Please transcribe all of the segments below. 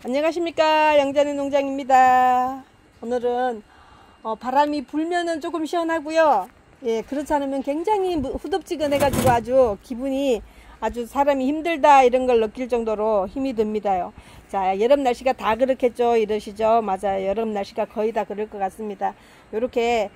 안녕하십니까, 양자네 농장입니다. 오늘은 바람이 불면은 조금 시원하고요. 예, 그렇지 않으면 굉장히 후덥지근해 가지고 아주 기분이 아주 사람이 힘들다 이런 걸 느낄 정도로 힘이 듭니다요. 자, 여름 날씨가 다 그렇겠죠 이러시죠. 맞아요, 여름 날씨가 거의 다 그럴 것 같습니다. 요렇게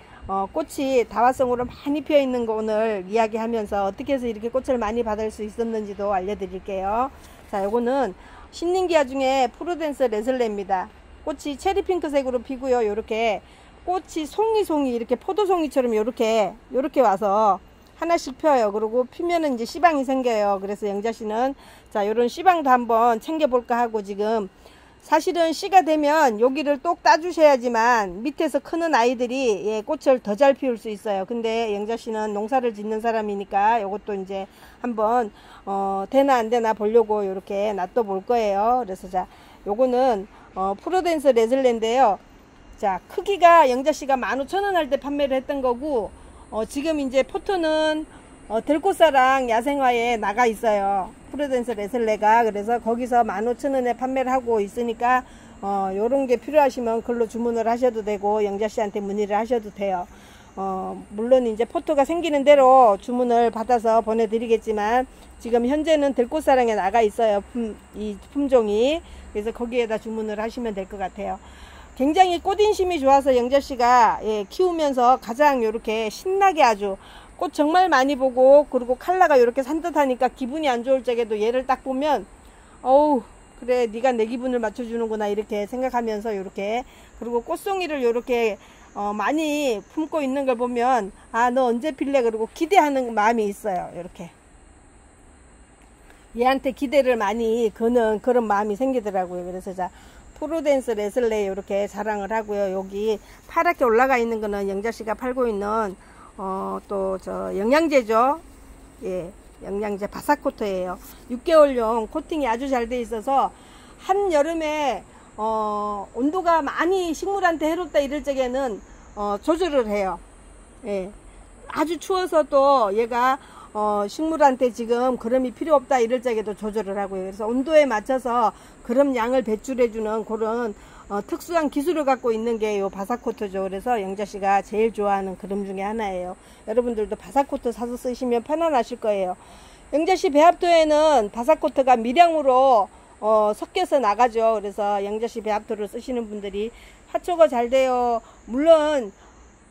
꽃이 다화성으로 많이 피어 있는 거 오늘 이야기하면서 어떻게 해서 이렇게 꽃을 많이 받을 수 있었는지도 알려드릴게요. 자, 요거는 신nin기아 중에 프루덴스 레슬레입니다. 꽃이 체리 핑크색으로 피고요. 요렇게 꽃이 송이 이렇게 포도송이처럼 요렇게 와서 하나씩 펴요. 그리고 피면은 이제 씨방이 생겨요. 그래서 영자씨는 자, 요런 씨방도 한번 챙겨볼까 하고 지금 사실은 씨가 되면 여기를 똑 따주셔야지만 밑에서 크는 아이들이 예, 꽃을 더 잘 피울 수 있어요. 근데 영자씨는 농사를 짓는 사람이니까 요것도 이제 한번 되나 안 되나 보려고 이렇게 놔둬 볼 거예요. 그래서 자, 요거는 프루덴스 레슬레인데요. 자, 크기가 영자씨가 15,000원 할 때 판매를 했던 거고 지금 이제 포토는 들꽃사랑 야생화에 나가 있어요. 프루덴스 레슬레가. 그래서 거기서 15,000원에 판매를 하고 있으니까 요런 게 필요하시면 글로 주문을 하셔도 되고 영자씨한테 문의를 하셔도 돼요. 물론 이제 포토가 생기는 대로 주문을 받아서 보내드리겠지만 지금 현재는 들꽃사랑에 나가 있어요. 이 품종이. 그래서 거기에다 주문을 하시면 될 것 같아요. 굉장히 꽃인심이 좋아서 영자씨가 예, 키우면서 가장 요렇게 신나게 아주 꽃 정말 많이 보고 그리고 컬러가 이렇게 산뜻하니까 기분이 안 좋을 적에도 얘를 딱 보면 어우 그래 네가 내 기분을 맞춰주는구나 이렇게 생각하면서 요렇게 그리고 꽃송이를 요렇게 많이 품고 있는 걸 보면 아, 너 언제 필래 그리고 기대하는 마음이 있어요. 요렇게 얘한테 기대를 많이 거는 그런 마음이 생기더라고요. 그래서 자, 프루덴스 레슬레 이렇게 자랑을 하고요. 여기 파랗게 올라가 있는 거는 영자씨가 팔고 있는 또 저 영양제죠. 예, 영양제 바사코트예요. 6개월용 코팅이 아주 잘 돼 있어서 한여름에 온도가 많이 식물한테 해롭다 이럴 적에는 조절을 해요. 예, 아주 추워서 또 얘가 식물한테 지금 그럼이 필요 없다 이럴 적에도 조절을 하고요. 그래서 온도에 맞춰서 그럼 양을 배출해주는 그런 특수한 기술을 갖고 있는 게 요 바사코트죠. 그래서 영자씨가 제일 좋아하는 그럼 중에 하나예요. 여러분들도 바사코트 사서 쓰시면 편안하실 거예요. 영자씨 배합토에는 바사코트가 미량으로 섞여서 나가죠. 그래서 영자씨 배합토를 쓰시는 분들이 화초가 잘 돼요. 물론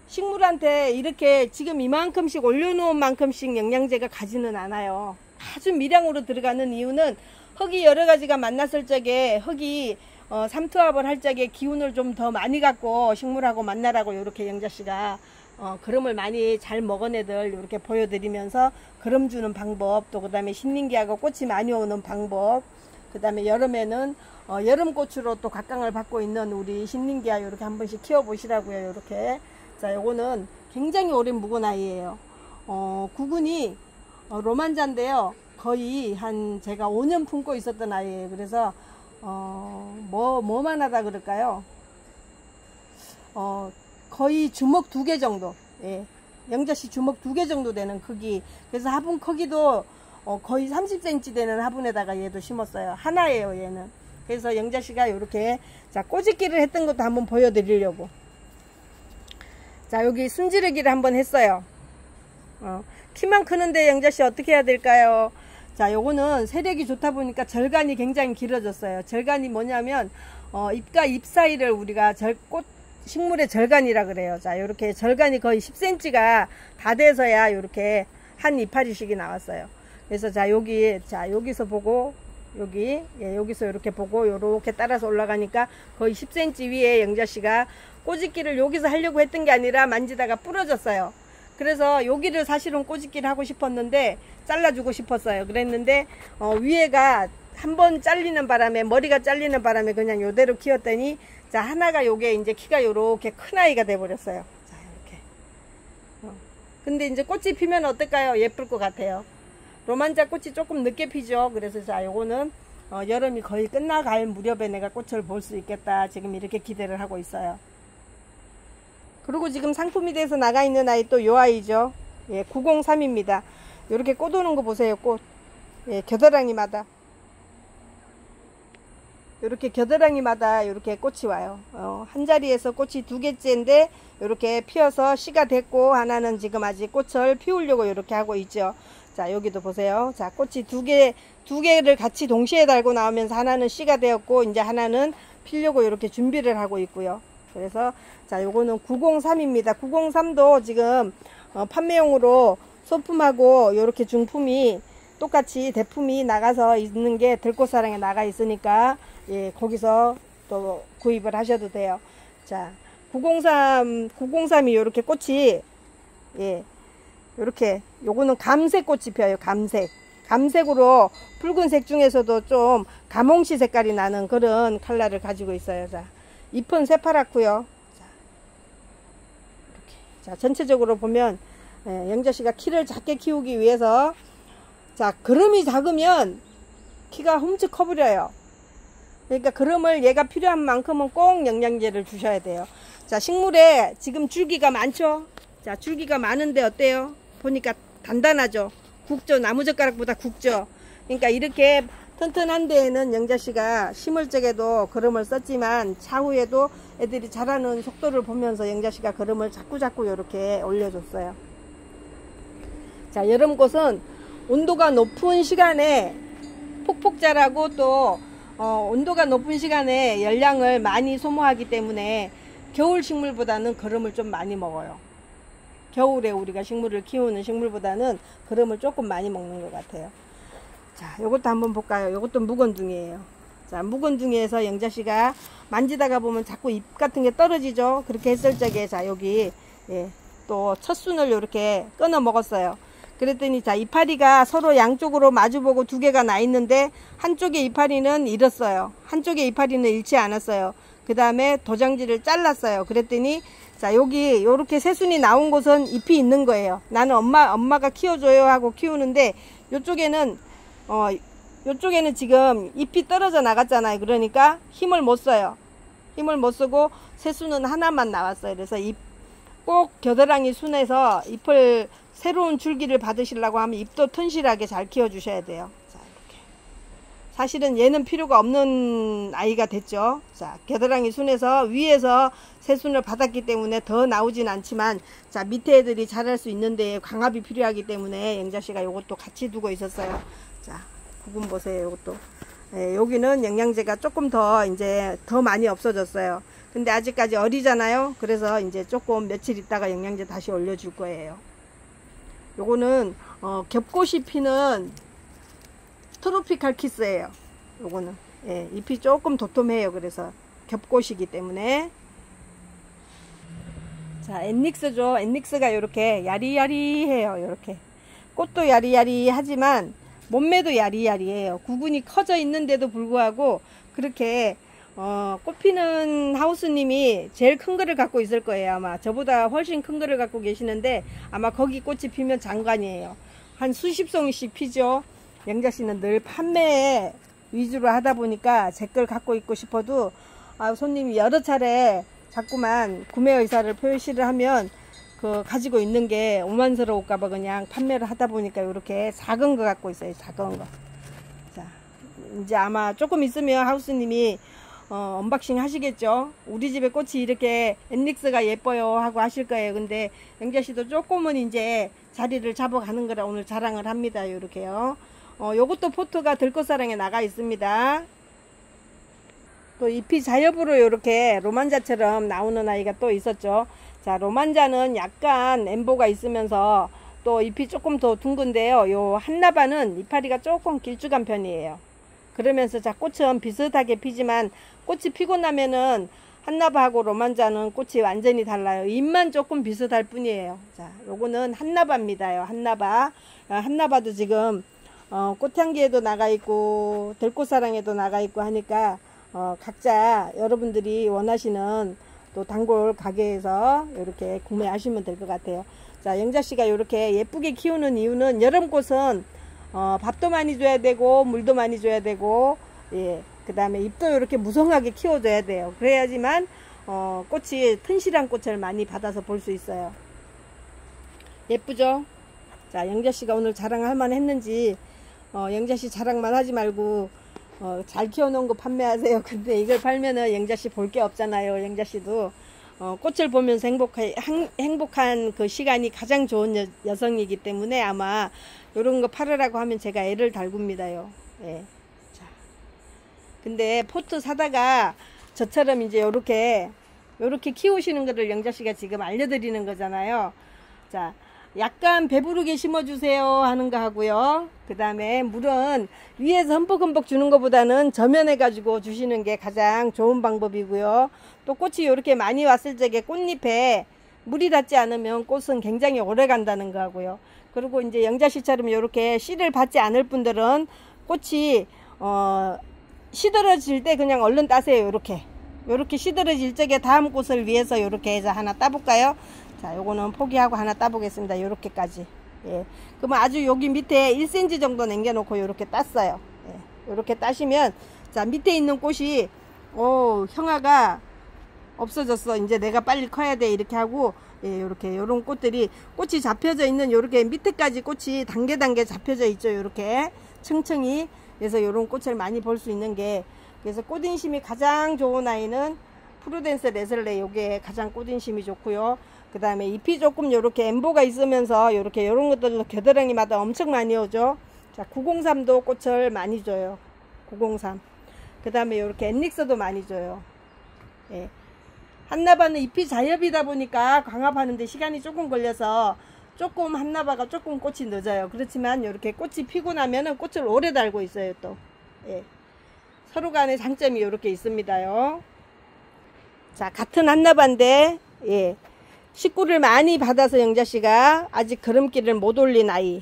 식물한테 이렇게 지금 이만큼씩 올려놓은 만큼씩 영양제가 가지는 않아요. 아주 미량으로 들어가는 이유는 흙이 여러가지가 만났을 적에 흙이 삼투압을 할 적에 기운을 좀 더 많이 갖고 식물하고 만나라고 이렇게 영자씨가 그름을 많이 잘 먹은 애들 이렇게 보여드리면서 그름 주는 방법, 또 그 다음에 신nin기아가 꽃이 많이 오는 방법, 그 다음에 여름에는 여름꽃으로 또 각광을 받고 있는 우리 신nin기아 이렇게 한 번씩 키워보시라고요. 이렇게. 자, 요거는 굉장히 오래 묵은 아이예요. 구근이 로만자인데요. 거의 한 제가 5년 품고 있었던 아이예요. 그래서 뭐만 하다 그럴까요? 거의 주먹 2개 정도. 예. 영자씨 주먹 2개 정도 되는 크기. 그래서 화분 크기도 거의 30cm 되는 화분에다가 얘도 심었어요. 하나예요, 얘는. 그래서 영자씨가 이렇게 자, 꼬집기를 했던 것도 한번 보여드리려고. 자, 여기 순지르기를 한번 했어요. 키만 크는데 영자씨 어떻게 해야 될까요? 자, 요거는 세력이 좋다 보니까 절간이 굉장히 길어졌어요. 절간이 뭐냐면 잎과 잎 사이를 우리가 꽃 식물의 절간이라 그래요. 자, 요렇게 절간이 거의 10cm가 다 돼서야 요렇게 한 이파리씩이 나왔어요. 그래서 자, 여기서 보고 여기 예, 여기서 이렇게 보고 요렇게 따라서 올라가니까 거의 10cm 위에 영자씨가 꼬집기를 여기서 하려고 했던 게 아니라 만지다가 부러졌어요. 그래서 여기를 사실은 꼬집기를 하고 싶었는데 잘라주고 싶었어요. 그랬는데 위에가 한번 잘리는 바람에 머리가 잘리는 바람에 그냥 요대로 키웠더니 자, 하나가 요게 이제 키가 요렇게 큰 아이가 돼 버렸어요. 자, 이렇게. 근데 이제 꽃이 피면 어떨까요? 예쁠 것 같아요. 로만자 꽃이 조금 늦게 피죠. 그래서 자, 요거는 여름이 거의 끝나갈 무렵에 내가 꽃을 볼 수 있겠다. 지금 이렇게 기대를 하고 있어요. 그리고 지금 상품이 돼서 나가 있는 아이 또 요 아이죠. 예, 903입니다. 이렇게 꽃 오는 거 보세요. 꽃. 예, 겨드랑이마다. 이렇게 겨드랑이마다 이렇게 꽃이 와요. 한 자리에서 꽃이 2개째인데 이렇게 피어서 씨가 됐고, 하나는 지금 아직 꽃을 피우려고 이렇게 하고 있죠. 자, 여기도 보세요. 자, 꽃이 두 개를 같이 동시에 달고 나오면서 하나는 씨가 되었고, 이제 하나는 피려고 이렇게 준비를 하고 있고요. 그래서 자, 요거는 903입니다. 903도 지금 판매용으로 소품하고 이렇게 중품이 똑같이 대품이 나가서 있는 게 들꽃사랑에 나가 있으니까, 예, 거기서 또 구입을 하셔도 돼요. 자, 903이 이렇게 꽃이, 예, 이렇게, 요거는 감색 꽃이 펴요. 감색으로 붉은색 중에서도 좀 가몽시 색깔이 나는 그런 컬러를 가지고 있어요. 자, 잎은 새파랗고요. 자, 전체적으로 보면, 예, 영자씨가 키를 작게 키우기 위해서, 자, 그름이 작으면 키가 훔쩍 커버려요. 그러니까 그름을 얘가 필요한 만큼은 꼭 영양제를 주셔야 돼요. 자, 식물에 지금 줄기가 많죠? 자, 줄기가 많은데 어때요? 보니까 단단하죠? 굵죠? 나무젓가락보다 굵죠? 그러니까 이렇게 튼튼한 데에는 영자씨가 심을 적에도 그름을 썼지만, 차후에도 애들이 자라는 속도를 보면서 영자씨가 그름을 자꾸자꾸 이렇게 올려줬어요. 자, 여름꽃은 온도가 높은 시간에 폭폭 자라고, 또 온도가 높은 시간에 열량을 많이 소모하기 때문에 겨울 식물보다는 거름을 좀 많이 먹어요. 겨울에 우리가 식물을 키우는 식물보다는 거름을 조금 많이 먹는 것 같아요. 자, 요것도 한번 볼까요? 요것도 묵은둥이에요. 자, 묵은둥이에서 영자씨가 만지다가 보면 자꾸 잎 같은 게 떨어지죠? 그렇게 했을 적에, 자, 여기, 예, 또 첫순을 이렇게 끊어 먹었어요. 그랬더니, 자, 이파리가 서로 양쪽으로 마주보고 2개가 나 있는데, 한쪽의 이파리는 잃었어요. 한쪽의 이파리는 잃지 않았어요. 그 다음에 도장지를 잘랐어요. 그랬더니, 자, 여기 요렇게 새순이 나온 곳은 잎이 있는 거예요. 나는 엄마가 키워줘요 하고 키우는데, 요쪽에는 지금 잎이 떨어져 나갔잖아요. 그러니까 힘을 못 써요. 힘을 못 쓰고 새순은 하나만 나왔어요. 그래서 꼭 겨드랑이 순에서 잎을, 새로운 줄기를 받으시려고 하면 잎도 튼실하게 잘 키워 주셔야 돼요. 자, 이렇게. 사실은 얘는 필요가 없는 아이가 됐죠. 자, 겨드랑이 순에서 위에서 새순을 받았기 때문에 더 나오진 않지만, 자, 밑에 애들이 자랄 수 있는데 광합이 필요하기 때문에 영자씨가 요것도 같이 두고 있었어요. 자, 부분 보세요. 요것도. 예, 여기는 영양제가 조금 더 이제 더 많이 없어졌어요. 근데 아직까지 어리잖아요. 그래서 이제 조금 며칠 있다가 영양제 다시 올려줄 거예요. 요거는 겹꽃이 피는 트로피칼 키스예요. 요거는, 예, 잎이 조금 도톰해요. 그래서 겹꽃이기 때문에. 자, 엔닉스죠. 엔닉스가 이렇게 야리야리해요. 이렇게 꽃도 야리야리하지만 몸매도 야리야리해요. 구근이 커져 있는데도 불구하고 그렇게 꽃 피는 하우스님이 제일 큰 거를 갖고 있을 거예요. 아마 저보다 훨씬 큰 거를 갖고 계시는데, 아마 거기 꽃이 피면 장관이에요. 한 수십 송이씩 피죠. 영자씨는 늘 판매 위주로 하다 보니까 제 걸 갖고 있고 싶어도, 손님이 여러 차례 자꾸만 구매 의사를 표시를 하면 가지고 있는 게 오만스러울까봐 그냥 판매를 하다 보니까 이렇게 작은 거 갖고 있어요. 작은 거. 자, 이제 아마 조금 있으면 하우스님이 언박싱 하시겠죠. 우리 집에 꽃이 이렇게 엔닉스가 예뻐요 하고 하실 거예요. 근데 영자씨도 조금은 이제 자리를 잡아가는 거라 오늘 자랑을 합니다. 이렇게요. 요것도 포트가 들꽃사랑에 나가 있습니다. 또 잎이 자엽으로 이렇게 로만자처럼 나오는 아이가 또 있었죠. 자, 로만자는 약간 엠보가 있으면서 또 잎이 조금 더 둥근데요. 요 한나바는 이파리가 조금 길쭉한 편이에요. 그러면서, 자, 꽃은 비슷하게 피지만 꽃이 피고 나면은 한나바하고 로만자는 꽃이 완전히 달라요. 잎만 조금 비슷할 뿐이에요. 자, 요거는 한나바입니다. 한나바. 한나바도 지금 꽃향기에도 나가 있고 들꽃사랑에도 나가 있고 하니까 각자 여러분들이 원하시는 또 단골 가게에서 이렇게 구매하시면 될 것 같아요. 자, 영자씨가 이렇게 예쁘게 키우는 이유는, 여름꽃은 밥도 많이 줘야 되고 물도 많이 줘야 되고, 예, 그 다음에 잎도 이렇게 무성하게 키워줘야 돼요. 그래야지만 꽃이 튼실한 꽃을 많이 받아서 볼 수 있어요. 예쁘죠? 자, 영자씨가 오늘 자랑할 만 했는지, 영자씨 자랑만 하지 말고 잘 키워놓은 거 판매하세요. 근데 이걸 팔면은 영자씨 볼 게 없잖아요. 영자씨도 꽃을 보면서 행복한 그 시간이 가장 좋은 여성이기 때문에 아마 요런 거 팔으라고 하면 제가 애를 달굽니다요. 예. 자. 근데 포트 사다가 저처럼 이제 요렇게 키우시는 거를 영자씨가 지금 알려드리는 거잖아요. 자, 약간 배부르게 심어주세요 하는 거 하고요. 그 다음에 물은 위에서 흠뻑흠뻑 주는 것보다는 저면해 가지고 주시는 게 가장 좋은 방법이고요. 또 꽃이 이렇게 많이 왔을 적에 꽃잎에 물이 닿지 않으면 꽃은 굉장히 오래 간다는 거 하고요. 그리고 이제 영자씨처럼 이렇게 씨를 받지 않을 분들은 꽃이 시들어질 때 그냥 얼른 따세요. 요렇게 시들어질 적에 다음 꽃을 위해서 요렇게 해서 하나 따볼까요? 자, 요거는 포기하고 하나 따보겠습니다. 요렇게까지. 예. 그러면 아주 여기 밑에 1cm 정도 남겨놓고 요렇게 땄어요. 예. 요렇게 따시면, 자, 밑에 있는 꽃이, 형아가 없어졌어. 이제 내가 빨리 커야 돼. 이렇게 하고, 예, 요런 꽃들이, 꽃이 잡혀져 있는 요렇게 밑에까지 꽃이 단계 잡혀져 있죠. 요렇게. 층층이. 그래서 요런 꽃을 많이 볼 수 있는 게, 그래서 꽃인심이 가장 좋은 아이는 프루덴스 레슬레, 요게 가장 꽃인심이 좋고요. 그 다음에 잎이 조금 요렇게 엠보가 있으면서 요렇게 요런 것들도 겨드랑이마다 엄청 많이 오죠. 자, 903도 꽃을 많이 줘요. 903. 그 다음에 요렇게 앤릭스도 많이 줘요. 예. 한나바는 잎이 자엽이다 보니까 광합하는데 시간이 조금 걸려서 조금 한나바가 조금 꽃이 늦어요. 그렇지만 요렇게 꽃이 피고 나면은 꽃을 오래 달고 있어요. 또. 예. 서로 간의 장점이 요렇게 있습니다요. 자, 같은 한나바인데, 예. 식구를 많이 받아서 영자씨가 아직 걸음길을 못 올린 아이.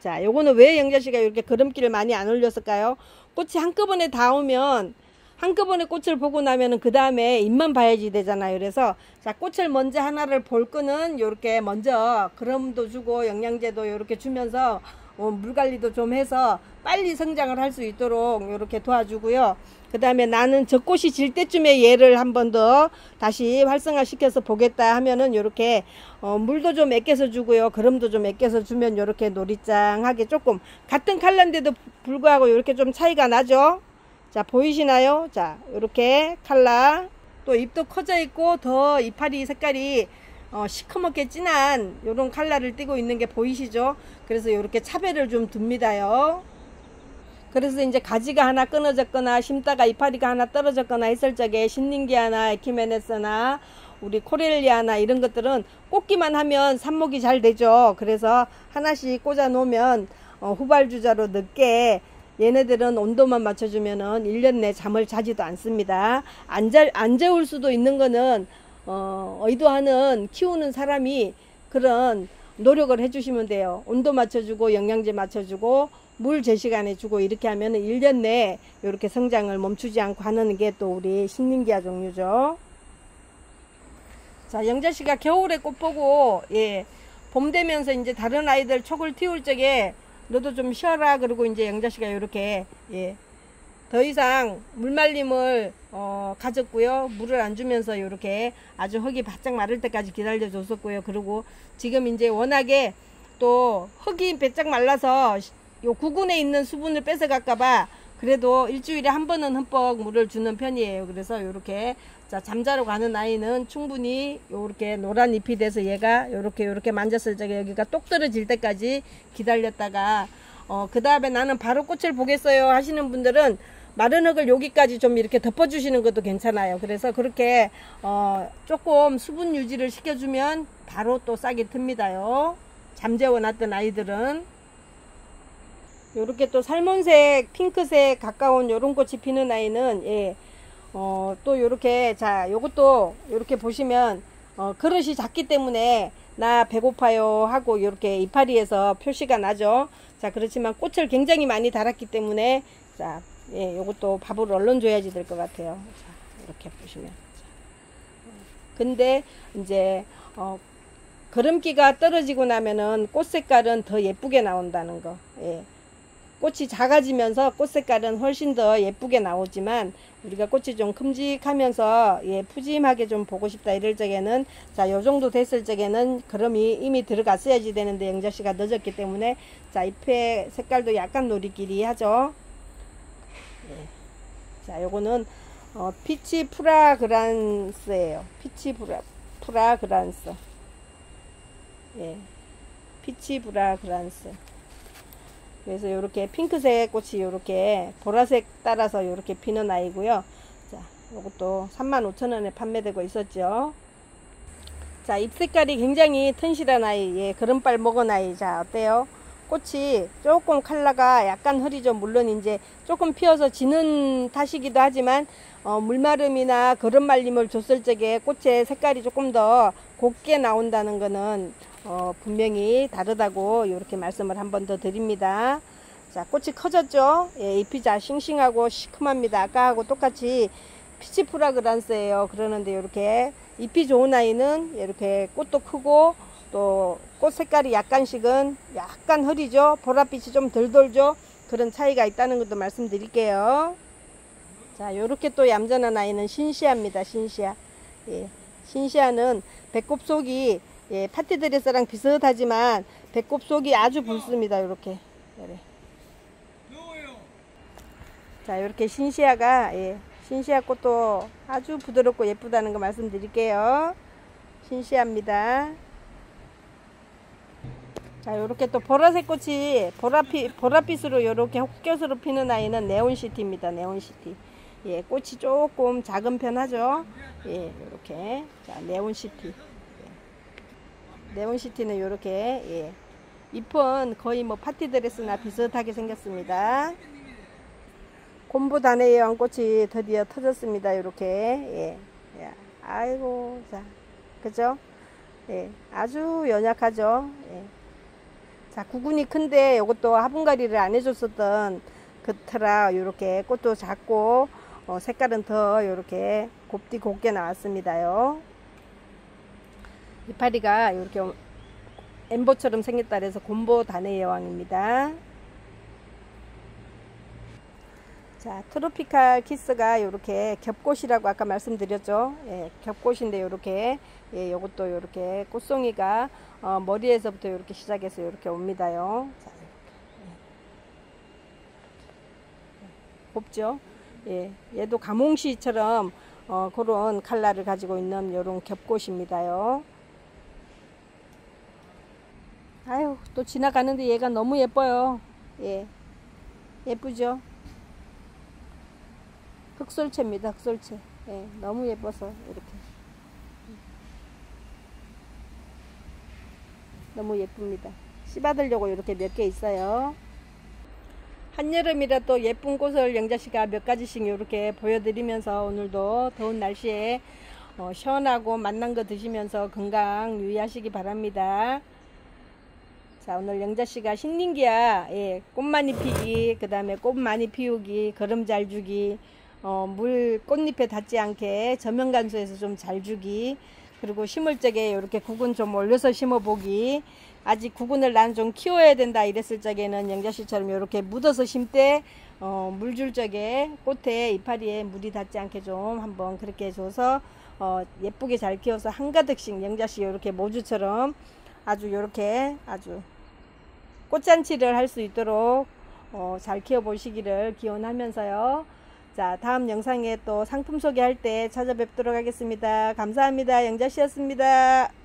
자, 요거는 왜 영자씨가 이렇게 걸음길을 많이 안 올렸을까요? 꽃이 한꺼번에 다 오면, 한꺼번에 꽃을 보고 나면은 그 다음에 잎만 봐야지 되잖아요. 그래서, 자, 꽃을 먼저 하나를 볼 거는 요렇게 먼저 거름도 주고 영양제도 요렇게 주면서 물 관리도 좀 해서 빨리 성장을 할 수 있도록 요렇게 도와주고요. 그 다음에 나는 저 꽃이 질 때쯤에 얘를 한 번 더 다시 활성화 시켜서 보겠다 하면은 요렇게 물도 좀 아껴서 주고요. 거름도 좀 아껴서 주면 요렇게 노리짱하게 조금 같은 컬러인데도 불구하고 요렇게 좀 차이가 나죠. 자, 보이시나요? 자, 요렇게 컬러. 또 잎도 커져 있고 더 이파리 색깔이 시커멓게 진한 요런 컬러를 띠고 있는 게 보이시죠? 그래서 요렇게 차별을 좀 둡니다요. 그래서 이제 가지가 하나 끊어졌거나 심다가 이파리가 하나 떨어졌거나 했을 적에 신닝기아나 에키메네스나 우리 코렐리아나 이런 것들은 꽂기만 하면 삽목이 잘 되죠. 그래서 하나씩 꽂아 놓으면 후발주자로 늦게 얘네들은 온도만 맞춰주면은 1년 내 잠을 자지도 않습니다. 안 재울 수도 있는 거는 의도하는 키우는 사람이 그런 노력을 해주시면 돼요. 온도 맞춰주고 영양제 맞춰주고 물 제 시간에 주고 이렇게 하면은 1년 내에 이렇게 성장을 멈추지 않고 하는 게 또 우리 신닝기아 종류죠. 자, 영자씨가 겨울에 꽃 보고, 예, 봄 되면서 이제 다른 아이들 촉을 틔울 적에 너도 좀 쉬어라. 그리고 이제 영자씨가 이렇게, 예, 더 이상 물말림을 가졌고요. 물을 안 주면서 이렇게 아주 흙이 바짝 마를 때까지 기다려 줬었고요. 그리고 지금 이제 워낙에 또 흙이 바짝 말라서 요 구근에 있는 수분을 뺏어 갈까봐 그래도 일주일에 한 번은 흠뻑 물을 주는 편이에요. 그래서 요렇게, 자, 잠자러 가는 아이는 충분히 요렇게 노란 잎이 돼서 얘가 요렇게 만졌을 적에 여기가 똑 떨어질 때까지 기다렸다가 그 다음에 나는 바로 꽃을 보겠어요 하시는 분들은 마른 흙을 여기까지 좀 이렇게 덮어주시는 것도 괜찮아요. 그래서 그렇게 조금 수분 유지를 시켜주면 바로 또 싹이 틉니다요. 잠재워 놨던 아이들은. 요렇게 또 살몬색, 핑크색 가까운 요런 꽃이 피는 아이는, 예, 또 요렇게, 자, 요것도 요렇게 보시면, 그릇이 작기 때문에 나 배고파요 하고 요렇게 이파리에서 표시가 나죠. 자, 그렇지만 꽃을 굉장히 많이 달았기 때문에, 자, 예, 요것도 밥을 얼른 줘야지 될 것 같아요. 자, 이렇게 보시면. 근데, 이제, 거름기가 떨어지고 나면은 꽃 색깔은 더 예쁘게 나온다는 거. 예. 꽃이 작아지면서 꽃 색깔은 훨씬 더 예쁘게 나오지만 우리가 꽃이 좀 큼직하면서, 예, 푸짐하게 좀 보고 싶다 이럴 적에는, 자, 요 정도 됐을 적에는 거름이 이미 들어갔어야지 되는데 영자씨가 늦었기 때문에, 자, 잎의 색깔도 약간 노리끼리 하죠. 예. 자, 요거는 피치 프라그란스예요. 피치 프라그란스. 예, 피치 프라그란스. 그래서 요렇게 핑크색 꽃이 요렇게 보라색 따라서 요렇게 피는 아이고요. 자, 요것도 35,000원에 판매되고 있었죠. 자, 잎 색깔이 굉장히 튼실한 아이. 예, 그름발 먹은 아이. 자, 어때요? 꽃이 조금 컬러가 약간 흐리죠. 물론 이제 조금 피어서 지는 탓이기도 하지만 물마름이나 그름 말림을 줬을 적에 꽃의 색깔이 조금 더 곱게 나온다는 거는 분명히 다르다고 이렇게 말씀을 한 번 더 드립니다. 자, 꽃이 커졌죠. 예, 잎이 자 싱싱하고 시큼합니다. 아까하고 똑같이 피치 프라그란스예요. 그러는데 이렇게 잎이 좋은 아이는 이렇게 꽃도 크고 또 꽃 색깔이 약간씩은 약간 흐리죠. 보랏빛이 좀 덜 돌죠. 그런 차이가 있다는 것도 말씀드릴게요. 자, 요렇게 또 얌전한 아이는 신시아입니다. 신시아. 예, 신시아는 배꼽 속이 예, 파티드레스랑 비슷하지만 배꼽 속이 아주 붉습니다. 요렇게. 네. 자, 요렇게 신시아가 예, 신시아 꽃도 아주 부드럽고 예쁘다는 거 말씀드릴게요. 신시아입니다. 자, 요렇게 또 보라색 꽃이 보랏빛으로 요렇게 헛겨서로 피는 아이는 네온시티입니다. 네온시티. 예, 꽃이 조금 작은 편 하죠. 예, 요렇게. 자, 네온시티. 예. 네온시티는 요렇게, 예. 잎은 거의 뭐 파티드레스나 비슷하게 생겼습니다. 곰보다네 여왕 꽃이 드디어 터졌습니다. 요렇게. 예. 예. 아이고, 자. 그죠? 예. 아주 연약하죠. 예. 자, 구근이 큰데 이것도 화분갈이를 안 해줬었던 그 터라 요렇게 꽃도 작고 색깔은 더 요렇게 곱게 나왔습니다요. 이파리가 이렇게 엠보처럼 생겼다 그래서 곰보 다네 여왕입니다. 자, 트로피칼 키스가 요렇게 겹꽃이라고 아까 말씀드렸죠. 예, 겹꽃인데 요렇게 예, 요것도 요렇게 꽃송이가 머리에서부터 요렇게 시작해서 요렇게 옵니다요. 자, 이렇게. 곱죠. 예, 얘도 가몽시처럼 그런 컬러를 가지고 있는 요런 겹꽃입니다요. 아유, 또 지나가는데 얘가 너무 예뻐요. 예, 예쁘죠. 흑솔채입니다. 흑솔채. 예, 너무 예뻐서 이렇게 너무 예쁩니다. 씹어들려고 이렇게 몇 개 있어요. 한여름이라 또 예쁜 꽃을 영자씨가 몇 가지씩 이렇게 보여드리면서 오늘도 더운 날씨에 시원하고 맛난 거 드시면서 건강 유의하시기 바랍니다. 자, 오늘 영자씨가 신nin기야 예, 꽃 많이 피기, 그 다음에 꽃 많이 피우기, 거름 잘 주기, 물 꽃잎에 닿지 않게 저면간수에서 좀 잘 주기, 그리고 심을 적에 이렇게 구근 좀 올려서 심어보기, 아직 구근을 난 좀 키워야 된다 이랬을 적에는 영자씨처럼 이렇게 묻어서 심때 물 줄 적에 꽃에 이파리에 물이 닿지 않게 좀 한번 그렇게 해줘서 예쁘게 잘 키워서 한가득씩 영자씨 이렇게 모주처럼 아주 이렇게 아주 꽃잔치를 할 수 있도록 잘 키워 보시기를 기원하면서요. 자, 다음 영상에 또 상품 소개할 때 찾아뵙도록 하겠습니다. 감사합니다. 영자씨였습니다.